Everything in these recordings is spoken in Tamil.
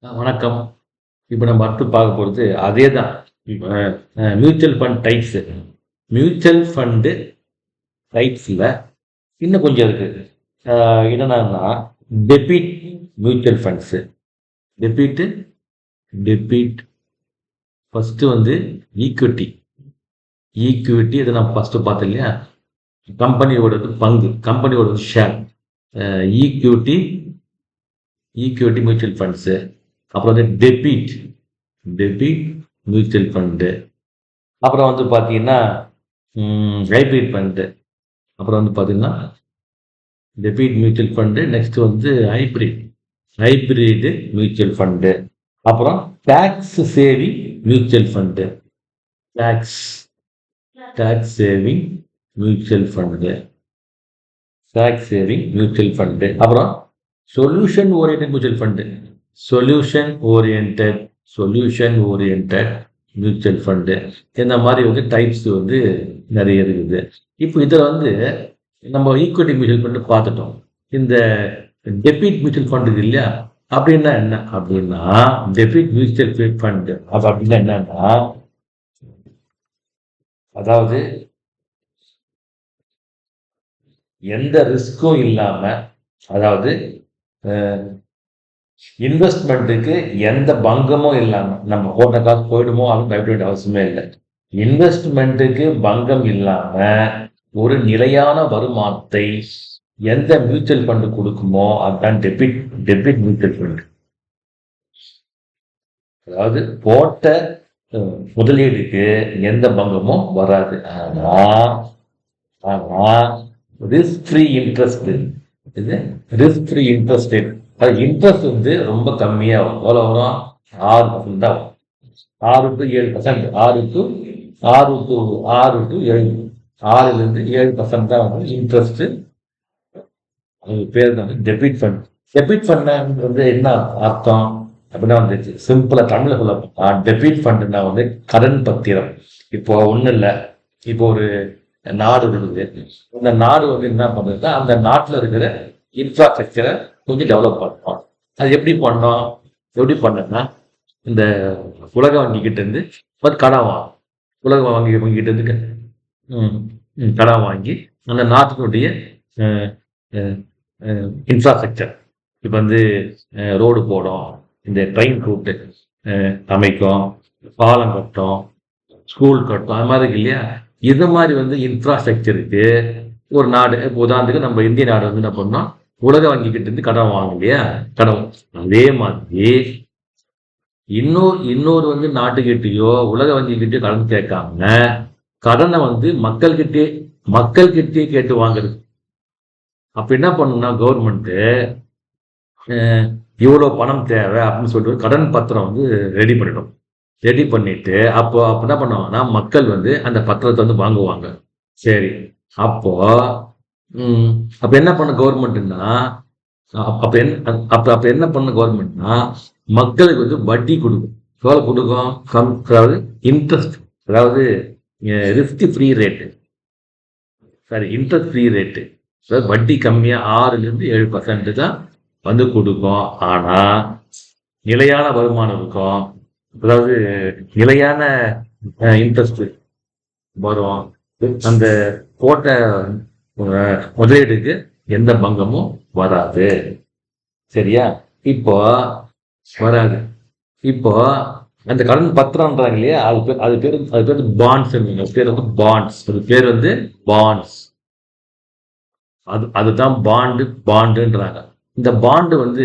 வணக்கம். இப்போ நம்ம அடுத்து பார்க்க போகிறது அதே தான். Mutual fund types. Mutual fund டைப்ஸில் இன்னும் கொஞ்சம் இருக்குது. என்னென்னா debit mutual funds. Debit debit first வந்து ஈக்விட்டி. ஈக்விட்டி இதை நான் ஃபஸ்ட்டு பார்த்தேன் இல்லையா, கம்பெனியோடது பங்கு, கம்பெனியோட share. Equity equity mutual funds. அப்புறம் வந்து டெபிட் மியூச்சுவல் ஃபண்டு. அப்புறம் வந்து பார்த்தீங்கன்னா ஹைப்ரிட் ஃபண்டு. அப்புறம் வந்து பார்த்தீங்கன்னா டெபிட் மியூச்சுவல் ஃபண்டு. நெக்ஸ்ட் வந்து ஹைப்ரிடு மியூச்சுவல் ஃபண்டு. அப்புறம் tax saving mutual fund. Tax saving mutual fund. Tax saving mutual fund. அப்புறம் solution oriented mutual fund. Solution oriented mutual fund. இந்த மாதிரி வந்து டைப்ஸ் வந்து நிறைய இருக்குது. இப்போ இதில் வந்து நம்ம ஈக்விட்டி மியூச்சுவல் ஃபண்டு பார்த்துட்டோம். இந்த டெபிட் மியூச்சுவல் ஃபண்டு இது இல்லையா, அப்படின்னா என்ன அப்படின்னா, டெபிட் மியூச்சுவல் ஃபண்டு அப்படின்னா என்னன்னா, அதாவது எந்த ரிஸ்க்கும் இல்லாம, அதாவது இன்வெஸ்ட்மெண்ட்டுக்கு எந்த பங்கமும் இல்லாமல், நம்ம போட்ட காசு போயிடுமோ அப்படின்னு பயப்பட வேண்டிய அவசியமே இல்லை. இன்வெஸ்ட்மெண்ட்டுக்கு பங்கம் இல்லாம ஒரு நிலையான வருமானத்தை எந்த மியூச்சுவல் ஃபண்டு கொடுக்குமோ அதுதான் டெபிட் மியூச்சுவல் ஃபண்டு. அதாவது போட்ட முதலீடுக்கு எந்த பங்கமும் வராது. ஆனா ரிஸ்க் ஃப்ரீ இன்ட்ரெஸ்ட். இது ரிஸ்க் ஃப்ரீ இன்ட்ரெஸ்ட். அது இன்ட்ரெஸ்ட் வந்து ரொம்ப கம்மியாகும். எவ்வளோ வரும்? 6% தான் வரும். 6 to 7%. 6 to 7, 6% தான் வந்து இன்ட்ரெஸ்ட். அது பேர் தான் டெபிட் ஃபண்ட். டெபிட் ஃபண்ட் வந்து என்ன அர்த்தம் அப்படின்னா வந்து சிம்பிளா தமிழ்ல சொல்ல போனா, டெபிட் ஃபண்டுனா வந்து கடன் பத்திரம். இப்போ ஒன்றும் இல்லை, இப்போ ஒரு நாடு இருக்குது. இந்த நாடு வந்து என்ன பண்ணுதுன்னா, அந்த நாட்டில் இருக்கிற இன்ஃப்ராஸ்ட்ரக்சரை கொஞ்சம் டெவலப் பண்ணோம். அது எப்படி பண்ணோம்னா, இந்த உலக வங்கிக்கிட்ட இருந்து கடன் வாங்கும். உலக வங்கிக்கிட்ட இருந்து கடன் வாங்கி அந்த நாட்டினுடைய இன்ஃப்ராஸ்ட்ரக்சர், இப்போ வந்து ரோடு போடும், இந்த ட்ரெயின் ரூட்டு அமைக்கும், பாலம் கட்டும், ஸ்கூல் கட்டும், அது மாதிரி இருக்கு இல்லையா. இது மாதிரி வந்து இன்ஃப்ராஸ்ட்ரக்சருக்கு ஒரு நாடு, உதாரணத்துக்கு நம்ம இந்திய நாடு வந்து என்ன பண்ணோம், உலக வங்கிக்கிட்ட இருந்து கடன் வாங்கும் இல்லையா, கடன். அதே மாதிரி இன்னொரு வந்து நாட்டுக்கிட்டேயோ உலக வங்கிக்கிட்டயோ கடன் கேட்காம கடனை வந்து மக்கள்கிட்டே கேட்டு வாங்குறது. அப்ப என்ன பண்ணணும்னா, கவர்மெண்ட்டு இவ்வளோ பணம் தேவை அப்படின்னு சொல்லிட்டு கடன் பத்திரம் வந்து ரெடி பண்ணிடும். ரெடி பண்ணிட்டு அப்போ என்ன பண்ணுவாங்கன்னா, மக்கள் வந்து அந்த பத்திரத்தை வந்து வாங்குவாங்க. சரி, அப்போ என்ன பண்ண கவர்மெண்ட்னா, அப்ப என்ன பண்ண கவர்மெண்ட்னா, மக்களுக்கு வந்து வட்டி கொடுக்கும். எவ்வளவு கொடுக்கும்? அதாவது இன்ட்ரெஸ்ட், அதாவது risk free rate, interest free rate, அதாவது வட்டி கம்மியா 6-7% தான் வந்து கொடுக்கும். ஆனா நிலையான வருமானம் இருக்கும். அதாவது நிலையான இன்ட்ரெஸ்ட் வரும். அந்த போட்ட முதலீடுக்கு எந்த பங்கமும் வராது. சரியா? இப்போ வராது. இப்போ அந்த கடன் பத்திரம்ன்றாங்க இல்லையா, அது பேர் பாண்ட்ஸ். பேர் வந்து பாண்ட்ஸ். அது பேர் வந்து பாண்ட்ஸ். அதுதான் பாண்டுன்றாங்க. இந்த பாண்டு வந்து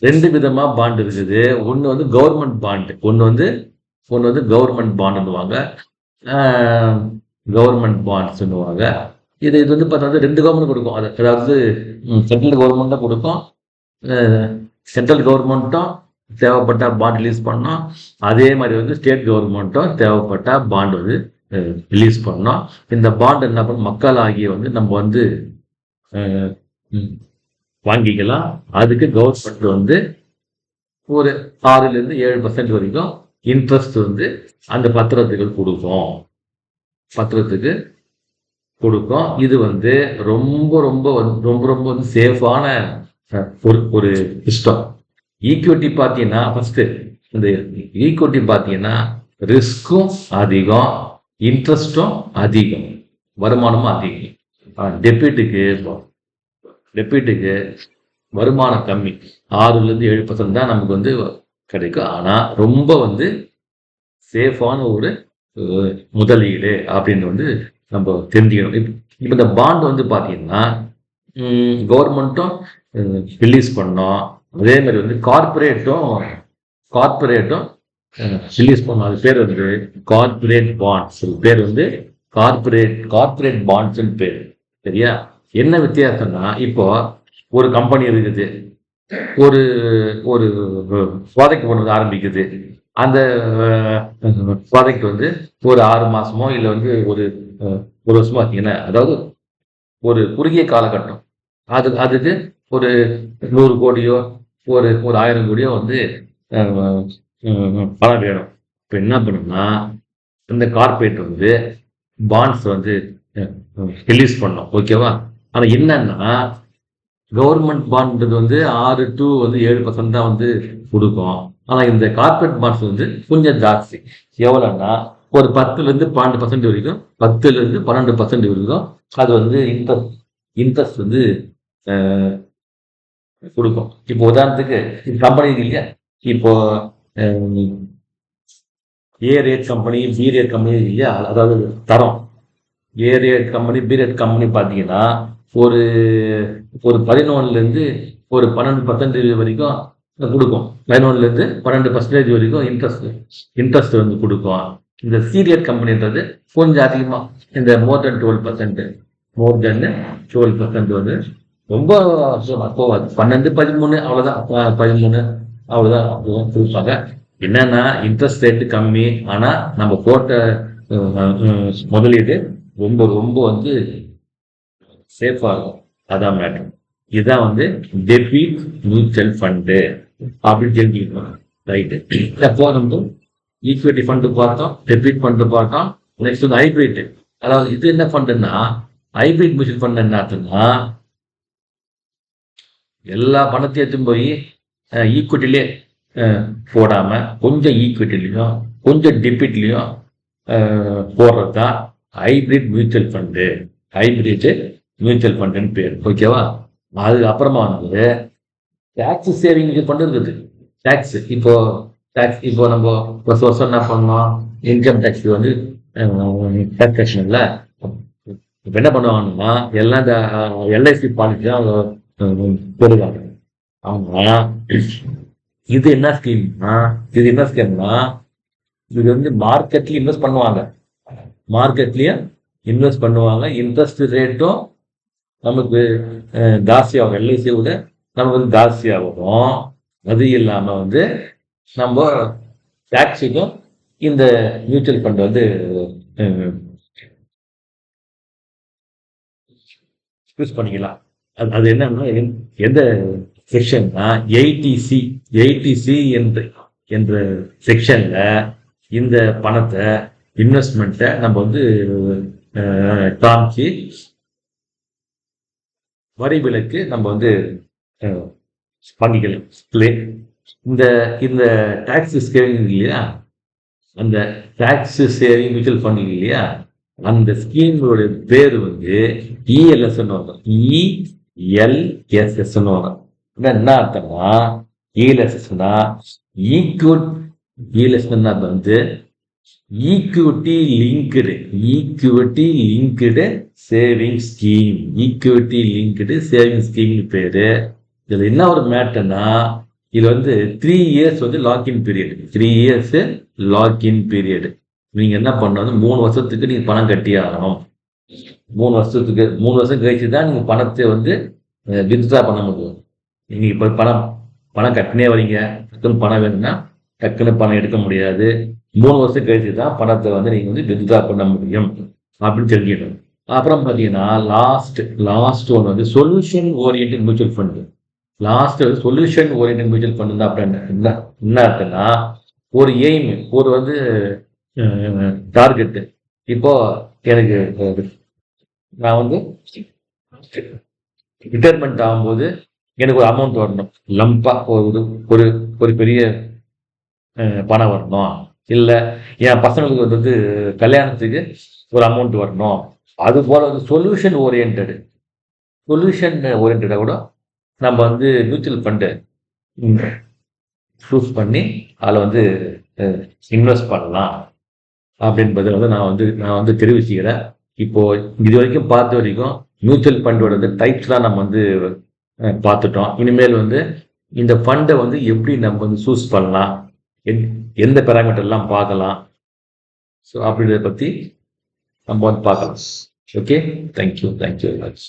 2 விதமா பாண்டு இருக்குது. ஒன்று வந்து கவர்மெண்ட் பாண்டு, ஒன்று வந்து கவர்மெண்ட் பாண்டுன்னுவாங்க, கவர்மெண்ட் பாண்ட்ஸ்ன்னுவாங்க. இது வந்து பார்த்தா 2 கவர்மெண்ட் கொடுக்கும். அதாவது சென்ட்ரல் கவர்மெண்ட்டும் கொடுக்கும், சென்ட்ரல் கவர்மெண்ட்டும் தேவைப்பட்ட பாண்ட் ரிலீஸ் பண்ணோம். அதே மாதிரி வந்து ஸ்டேட் கவர்மெண்ட்டும் தேவைப்பட்ட பாண்ட் வந்து ரிலீஸ் பண்ணோம். இந்த பாண்ட் என்ன பண்ண, மக்கள் ஆகிய வந்து நம்ம வந்து வாங்கிக்கலாம். அதுக்கு கவர்மெண்ட் வந்து ஒரு 6-7% வரைக்கும் இன்ட்ரெஸ்ட் வந்து அந்த பத்திரத்துக்கு கொடுக்கும். இது வந்து ரொம்ப ரொம்ப ரொம்ப ரொம்ப வந்து சேஃபான ஒரு சிஸ்டம். ஈக்விட்டி பார்த்தீங்கன்னா ஃபர்ஸ்ட் இந்த ஈக்விட்டி பார்த்தீங்கன்னா ரிஸ்க்கும் அதிகம், இன்ட்ரெஸ்டும் அதிகம், வருமானமும் அதிகம். டெபிட்டுக்கு வருமானம் கம்மி, 6-7% தான் நமக்கு வந்து கிடைக்கும். ஆனால் ரொம்ப வந்து சேஃபான ஒரு முதலீடு அப்படின்னு வந்து நம்ம தெரிஞ்சுக்கணும். இப்போ இந்த பாண்ட் வந்து பார்த்தீங்கன்னா கவர்மெண்ட்டும் ரிலீஸ் பண்ணோம், அதே மாதிரி வந்து கார்பரேட்டும் ரிலீஸ் பண்ணோம். அது பேர் வந்து கார்பரேட் பாண்ட்ஸ், பேர் வந்து கார்பரேட் பாண்ட்ஸ்ன்னு பேர். சரியா? என்ன வித்தியாசம்னா, இப்போ ஒரு கம்பெனி இருக்குது, ஒரு ஒரு ப்ராஜெக்ட் பண்ண ஆரம்பிக்குது. அந்த ப்ராஜெக்ட் வந்து ஒரு 6 மாசமோ இல்லை வந்து ஒரு வருஷமோ பார்த்தீங்கன்னா, அதாவது ஒரு குறுகிய காலகட்டம். அதுக்கு ஒரு 100 கோடியோ ஒரு 1000 கோடியோ வந்து பணம் வேணும். இப்போ என்ன பண்ணணும்னா, இந்த கார்பரேட் வந்து பாண்ட்ஸ் வந்து ரிலீஸ் பண்ணோம். ஓகேவா? ஆனால் என்னன்னா, கவர்மெண்ட் பாண்ட்ன்றது வந்து 6-7% தான் வந்து கொடுக்கும். ஆனால் இந்த கார்பரேட் பாண்ட்ஸ் வந்து கொஞ்சம் ஜாஸ்தி. எவ்வளோன்னா, ஒரு 10-12% வரைக்கும், 10-12% வரைக்கும் அது வந்து இன்ட்ரெஸ்ட் வந்து கொடுக்கும். இப்போ உதாரணத்துக்கு கம்பெனி இல்லையா, இப்போ A rate company, B rate company இல்லையா, அதாவது தரம் A rate company, B rate company பார்த்தீங்கன்னா ஒரு 11-12% வரைக்கும் கொடுக்கும். 11-12% வரைக்கும் இன்ட்ரெஸ்ட் வந்து கொடுக்கும். இந்த சி ரேட் கம்பெனின்றது கொஞ்சம் அதிகமாக, இந்த மோர் தென் 12% வந்து ரொம்ப போகாது. 12-13 அவ்வளோதான், 13 அவ்வளோதான் கொடுப்பாங்க. என்னன்னா, இன்ட்ரெஸ்ட் ரேட்டு கம்மி, ஆனால் நம்ம போட்ட முதலீடு ரொம்ப ரொம்ப வந்து சேஃபாக இருக்கும். அதான் மேட்டர். இதுதான் வந்து டெபிட் மியூச்சுவல் ஃபண்டு அப்படின்னு தெரிஞ்சுக்கணும். ரைட்டு. இப்போ நம்ம ஈக்விட்டி ஃபண்டு பார்த்தோம், டெபிட் ஃபண்டு பார்த்தோம். நெக்ஸ்ட் வந்து ஹைபிரிட். அதாவது இது என்ன ஃபண்டுன்னா, ஹைபிரிட் மியூச்சுவல் ஃபண்ட் என்ன ஆச்சுன்னா, எல்லா பணத்தையும் எடுத்துன்னு போய் ஈக்விட்டிலே போடாம கொஞ்சம் ஈக்விட்டிலையும் கொஞ்சம் டெபிட்லையும் போடுறது தான் hybrid mutual fund. Hybrid mutual ஃபண்டுன்னு பேர். ஓகேவா? அதுக்கப்புறமா வந்து டேக்ஸ் சேவிங் ஃபண்டு இருக்குது. டேக்ஸ் இப்போ நம்ம வருஷம் என்ன பண்ணோம், இன்கம் டேக்ஸ் வந்து டேக்ஸேஷன்ல இப்போ என்ன பண்ணுவாங்கன்னா, எல்லாம் இந்த எல்ஐசி பாலிசி தான் பெறுவாங்க. அவங்க இது என்ன ஸ்கீம்னா, இது வந்து மார்க்கெட்லயும் இன்வெஸ்ட் பண்ணுவாங்க. இன்ட்ரெஸ்ட் ரேட்டும் நமக்கு ஜாஸ்தியாகும், எல்ஐசியை விட நமக்கு வந்து ஜாஸ்தியாகும். அது இல்லாம வந்து நம்ம டாக்ஸுக்கும் இந்த மியூச்சுவல் ஃபண்ட் வந்து யூஸ் பண்ணிக்கலாம். அது என்னன்னா, எந்த செக்ஷன்னா 80C என்ற செக்ஷன்ல இந்த பணத்தை, இன்வெஸ்ட்மெண்ட்டை நம்ம வந்து காமிச்சு வரி விலக்கு நம்ம வந்து பண்ணிக்கலாம். இந்த டாக்ஸ் சேவிங் இல்லையா, அந்த டாக்ஸ் சேவிங் மியூச்சுவல் ஃபண்ட் இல்லையா, அந்த ஸ்கீமோட பேர் வந்து இஎல்எஸ் வரும். இஎல்எஸ்எஸ் வரும். என்ன அர்த்தம்னா, இஎல்எஸ்எஸ்னா இஎல்எஸ்னா வந்து equity linked saving scheme. Equity linked saving scheme பேரு. இதுல என்ன ஒரு மேட்டர்னா, இது வந்து 3 இயர்ஸ் வந்து login period. 3 years login period. நீங்க என்ன பண்ணணும், 3 வருஷத்துக்கு நீங்க பணம் கட்டி ஆகணும். 3 வருஷம் கழிச்சு தான் நீங்க பணத்தை வந்து வித்ட்ரா பண்ண முடியும். நீங்க இப்ப பணம் கட்டினே வரீங்க, டக்குன்னு பணம் வேணும்னா டக்குன்னு பணம் எடுக்க முடியாது. 3 வருஷம் கழிச்சு தான் பணத்தை வந்து நீங்க வந்து வித்ட்ரா பண்ண முடியும் அப்படின்னு தெரிஞ்சுக்கணும். அப்புறம் பார்த்தீங்கன்னா லாஸ்ட் ஒன்று வந்து solution oriented mutual fund. Solution oriented mutual fund தான். அப்படின்னு என்ன இருக்குன்னா, ஒரு எய்ம், ஒரு வந்து டார்கெட்டு. இப்போ எனக்கு நான் வந்து ரிட்டையர்மெண்ட் ஆகும்போது எனக்கு ஒரு அமௌண்ட் வரணும், லம்பா ஒரு ஒரு ஒரு பெரிய பணம் வரணும், இல்லை என் பசங்களுக்கு வந்து கல்யாணத்துக்கு ஒரு அமௌண்ட் வரணும். அது போல வந்து சொல்யூஷன் ஓரியன்டா கூட நம்ம வந்து மியூச்சுவல் ஃபண்டு சூஸ் பண்ணி அதில் வந்து இன்வெஸ்ட் பண்ணலாம் அப்படின்றத வந்து நான் வந்து தெரிவிச்சுக்கிறேன். இப்போ இது வரைக்கும் பார்த்த வரைக்கும் மியூச்சுவல் ஃபண்டோட டைப்ஸ் தான் நம்ம வந்து பார்த்துட்டோம். இனிமேல் வந்து இந்த ஃபண்டை வந்து எப்படி நம்ம வந்து சூஸ் பண்ணலாம், எந்த பேராமீட்டர்லாம் பார்க்கலாம், ஸோ அப்படின்றத பற்றி நம்ம வந்து பார்க்கலாம். Okay, thank you very much.